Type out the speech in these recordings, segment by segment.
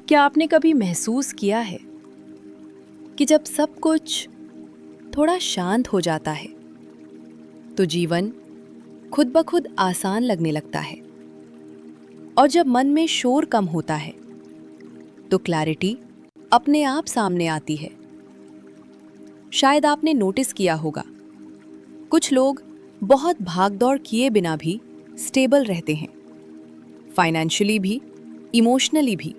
क्या आपने कभी महसूस किया है कि जब सब कुछ थोड़ा शांत हो जाता है तो जीवन खुद ब खुद आसान लगने लगता है, और जब मन में शोर कम होता है तो क्लैरिटी अपने आप सामने आती है। शायद आपने नोटिस किया होगा, कुछ लोग बहुत भागदौड़ किए बिना भी स्टेबल रहते हैं, फाइनेंशियली भी, इमोशनली भी।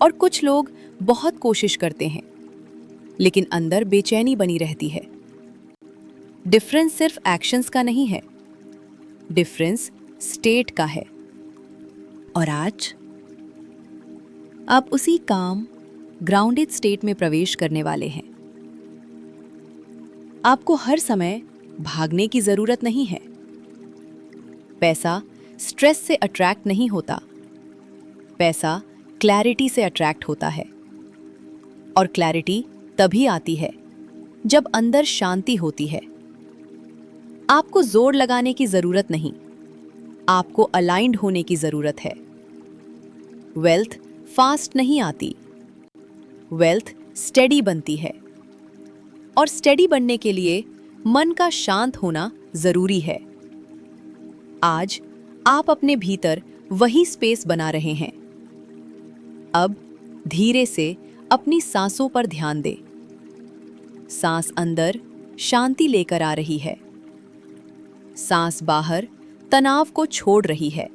और कुछ लोग बहुत कोशिश करते हैं लेकिन अंदर बेचैनी बनी रहती है। डिफरेंस सिर्फ एक्शंस का नहीं है, डिफरेंस स्टेट का है। और आज आप उसी काम ग्राउंडेड स्टेट में प्रवेश करने वाले हैं। आपको हर समय भागने की जरूरत नहीं है। पैसा स्ट्रेस से अट्रैक्ट नहीं होता, पैसा क्लैरिटी से अट्रैक्ट होता है। और क्लैरिटी तभी आती है जब अंदर शांति होती है। आपको जोर लगाने की जरूरत नहीं, आपको अलाइंड होने की जरूरत है। वेल्थ फास्ट नहीं आती, वेल्थ स्टेडी बनती है। और स्टेडी बनने के लिए मन का शांत होना जरूरी है। आज आप अपने भीतर वही स्पेस बना रहे हैं। अब धीरे से अपनी सांसों पर ध्यान दें। सांस अंदर शांति लेकर आ रही है, सांस बाहर तनाव को छोड़ रही है।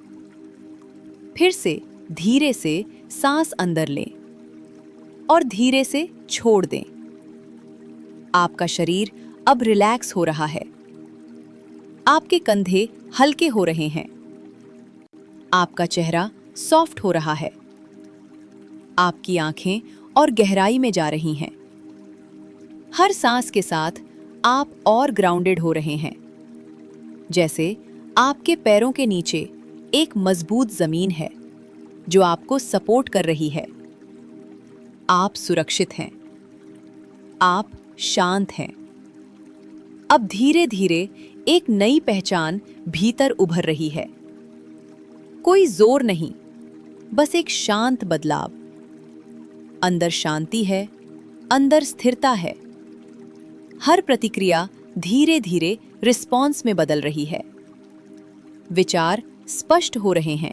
फिर से धीरे से सांस अंदर लें और धीरे से छोड़ दें। आपका शरीर अब रिलैक्स हो रहा है, आपके कंधे हल्के हो रहे हैं, आपका चेहरा सॉफ्ट हो रहा है, आपकी आंखें और गहराई में जा रही हैं। हर सांस के साथ आप और ग्राउंडेड हो रहे हैं, जैसे आपके पैरों के नीचे एक मजबूत जमीन है जो आपको सपोर्ट कर रही है। आप सुरक्षित हैं, आप शांत हैं। अब धीरे धीरे एक नई पहचान भीतर उभर रही है। कोई जोर नहीं, बस एक शांत बदलाव। अंदर शांति है, अंदर स्थिरता है। हर प्रतिक्रिया धीरे धीरे रिस्पॉन्स में बदल रही है। विचार स्पष्ट हो रहे हैं,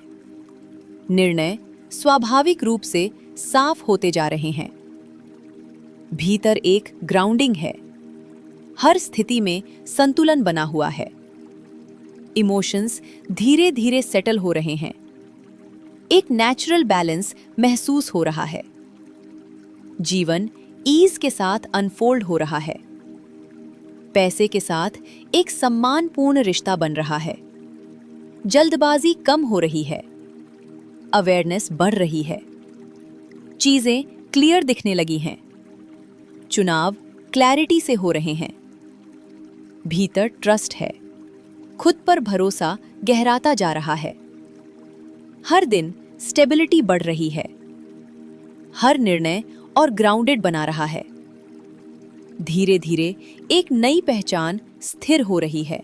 निर्णय स्वाभाविक रूप से साफ होते जा रहे हैं। भीतर एक ग्राउंडिंग है, हर स्थिति में संतुलन बना हुआ है। इमोशंस धीरे धीरे सेटल हो रहे हैं, एक नेचुरल बैलेंस महसूस हो रहा है। जीवन ईज के साथ अनफोल्ड हो रहा है। पैसे के साथ एक सम्मानपूर्ण रिश्ता बन रहा है। जल्दबाजी कम हो रही है, अवेयरनेस बढ़ रही है। चीजें क्लियर दिखने लगी हैं, चुनाव क्लैरिटी से हो रहे हैं। भीतर ट्रस्ट है, खुद पर भरोसा गहराता जा रहा है। हर दिन स्टेबिलिटी बढ़ रही है, हर निर्णय और ग्राउंडेड बना रहा है। धीरे धीरे एक नई पहचान स्थिर हो रही है,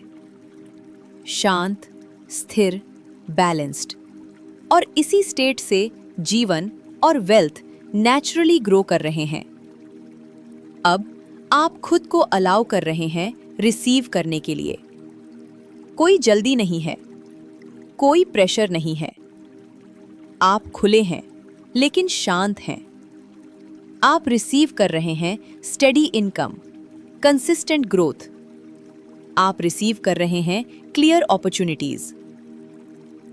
शांत, स्थिर, बैलेंस्ड। और इसी स्टेट से जीवन और वेल्थ नेचुरली ग्रो कर रहे हैं। अब आप खुद को अलाउ कर रहे हैं रिसीव करने के लिए। कोई जल्दी नहीं है, कोई प्रेशर नहीं है। आप खुले हैं लेकिन शांत हैं। आप रिसीव कर रहे हैं स्टेडी इनकम, कंसिस्टेंट ग्रोथ। आप रिसीव कर रहे हैं क्लियर अपॉर्चुनिटीज।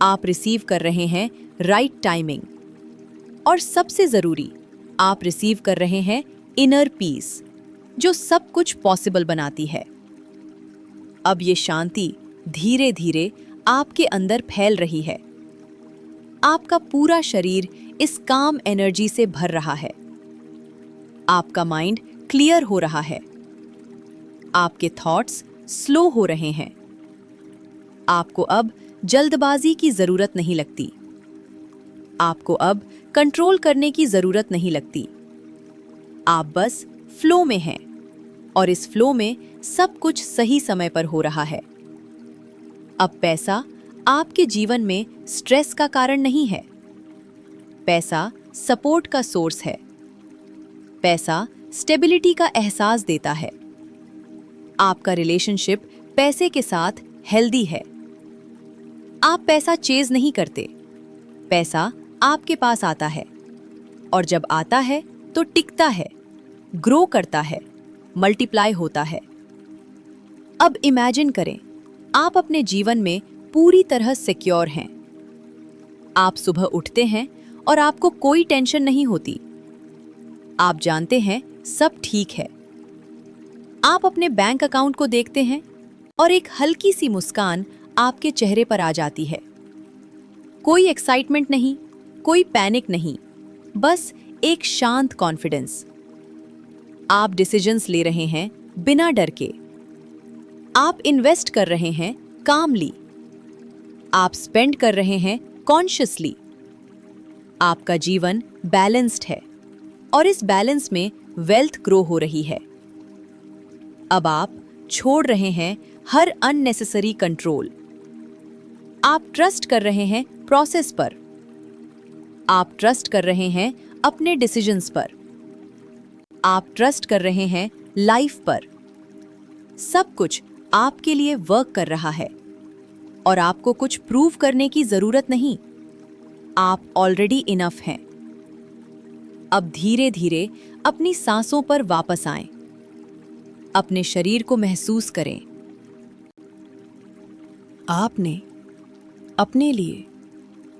आप रिसीव कर रहे हैं राइट टाइमिंग। और सबसे जरूरी, आप रिसीव कर रहे हैं इनर पीस, जो सब कुछ पॉसिबल बनाती है। अब ये शांति धीरे धीरे आपके अंदर फैल रही है। आपका पूरा शरीर इस काम एनर्जी से भर रहा है। आपका माइंड क्लियर हो रहा है, आपके थॉट्स स्लो हो रहे हैं। आपको अब जल्दबाजी की जरूरत नहीं लगती, आपको अब कंट्रोल करने की जरूरत नहीं लगती। आप बस फ्लो में हैं, और इस फ्लो में सब कुछ सही समय पर हो रहा है। अब पैसा आपके जीवन में स्ट्रेस का कारण नहीं है, पैसा सपोर्ट का सोर्स है। पैसा स्टेबिलिटी का एहसास देता है। आपका रिलेशनशिप पैसे के साथ हेल्दी है। आप पैसा चेज नहीं करते, पैसा आपके पास आता है, और जब आता है तो टिकता है, ग्रो करता है, मल्टीप्लाई होता है। अब इमेजिन करें, आप अपने जीवन में पूरी तरह सिक्योर हैं। आप सुबह उठते हैं और आपको कोई टेंशन नहीं होती। आप जानते हैं सब ठीक है। आप अपने बैंक अकाउंट को देखते हैं और एक हल्की सी मुस्कान आपके चेहरे पर आ जाती है। कोई एक्साइटमेंट नहीं, कोई पैनिक नहीं, बस एक शांत कॉन्फिडेंस। आप डिसीजंस ले रहे हैं बिना डर के। आप इन्वेस्ट कर रहे हैं कामली। आप स्पेंड कर रहे हैं कॉन्शियसली। आपका जीवन बैलेंस्ड है और इस बैलेंस में वेल्थ ग्रो हो रही है। अब आप छोड़ रहे हैं हर अननेसेसरी कंट्रोल। आप ट्रस्ट कर रहे हैं प्रोसेस पर। आप ट्रस्ट कर रहे हैं अपने डिसीजंस पर। आप ट्रस्ट कर रहे हैं लाइफ पर। सब कुछ आपके लिए वर्क कर रहा है और आपको कुछ प्रूव करने की जरूरत नहीं। आप ऑलरेडी इनफ हैं। अब धीरे धीरे अपनी सांसों पर वापस आएं। अपने शरीर को महसूस करें। आपने अपने लिए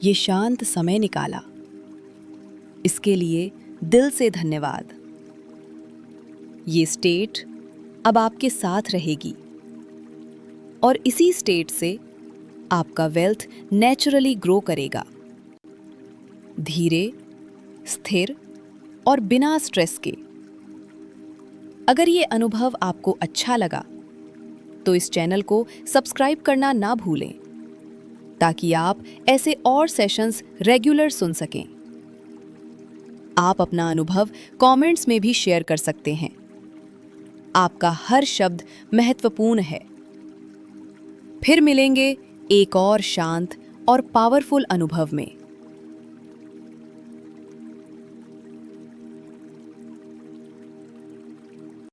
ये शांत समय निकाला। इसके लिए दिल से धन्यवाद। ये स्टेट अब आपके साथ रहेगी और इसी स्टेट से आपका वेल्थ नेचुरली ग्रो करेगा, धीरे, स्थिर और बिना स्ट्रेस के। अगर ये अनुभव आपको अच्छा लगा तो इस चैनल को सब्सक्राइब करना ना भूलें, ताकि आप ऐसे और सेशंस रेगुलर सुन सकें। आप अपना अनुभव कमेंट्स में भी शेयर कर सकते हैं। आपका हर शब्द महत्वपूर्ण है। फिर मिलेंगे एक और शांत और पावरफुल अनुभव में।